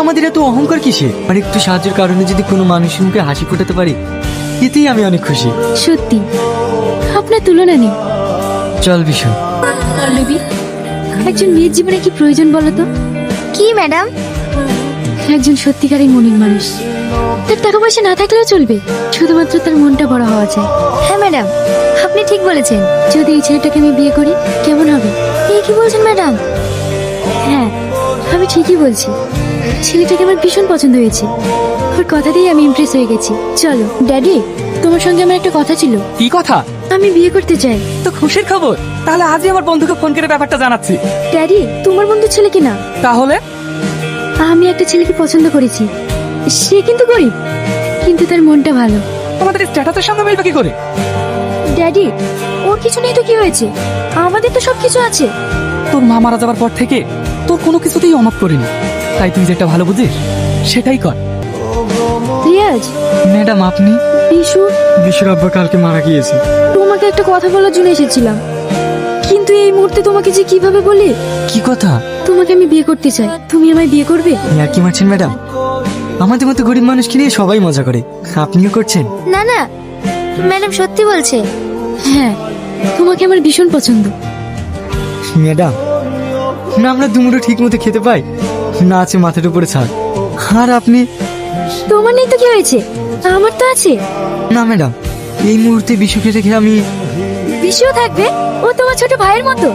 আমাদের এত অহংকার কিসে? আর একটু সাহায্যের কারণে যদি কোনো মানুষের মুখে হাসি ফোটাতে পারি, এতেই আমি অনেক খুশি। সত্যি আপনার তুলনা নেই। চল বিশু। পল্লবী, একজন মেয়ের জীবনে কি প্রয়োজন বলো তো? কি ম্যাডাম? একজন সত্যিকারের মনের মানুষ। তার টাকা পয়সা না থাকলেও চলবে, শুধুমাত্র তার মনটা বড় হওয়া যায়। হ্যাঁ ম্যাডাম, আপনি ঠিক বলেছেন। যদি এই ছেলেটাকে আমি বিয়ে করি কেমন হবে? এই কি বলছেন ম্যাডাম? হ্যাঁ, আমি ঠিকই বলছি। ছেলেটাকে আমার ভীষণ পছন্দ হয়েছে। ওর কথাতেই আমি ইমপ্রেস হয়ে গেছি। চলো ড্যাডি, তোমার সঙ্গে আমার একটা কথা ছিল। কি কথা? আমি বিয়ে করতে চাই। তো খুশির খবর, তাহলে আজই আমার বন্ধুকে ফোন করে ব্যাপারটা জানাচ্ছি। ড্যাডি, তোমার বন্ধু ছেলে কিনা? তাহলে আমি একটা ছেলেকে পছন্দ করেছি। সে কিন্তু গরিব, কিন্তু তার মনটা ভালো। তোমাদের স্ট্যাটাসের সঙ্গে মিলবে কি করে? ড্যাডি, ওর কিছু নেই তো কি হয়েছে? আমাদের তো সবকিছু আছে। তোর মা মারা যাওয়ার পর থেকে তোর কোনো কিছুতেই অমাপ করিনি, তাই তুই যেটা ভালো বুঝিস সেটাই কর। রিয়াজ, ম্যাডাম আপনি? বিশু, বিশুর আব্বা কালকে মারা গিয়েছে। তোমাকে একটা কথা বলার জন্য এসেছিলাম, কিন্তু এই মুহূর্তে তোমাকে যে কিভাবে বলি। কি কথা? তোমাকে আমি বিয়ে করতে চাই, তুমি আমায় বিয়ে করবে? আর কি মারছেন ম্যাডাম? আমাদের মতো গরিব মানুষকে নিয়ে সবাই মজা করে, আপনিও করছেন? না না ম্যাডাম, সত্যি বলছে। হ্যাঁ, তোমাকে আমার ভীষণ পছন্দ। ম্যাডাম, না আমরা দুমুঠো ঠিক মতো খেতে পাই, না আছে মাথার উপরে ছাদ। আর আপনি? তোমার নেই তো কি হয়েছে, আমার তো আছে। না ম্যাডাম, এই মুহূর্তে বিশুকে রেখে আমি। বিশুও থাকবে, ও তোমার ছোট ভাইয়ের মতো।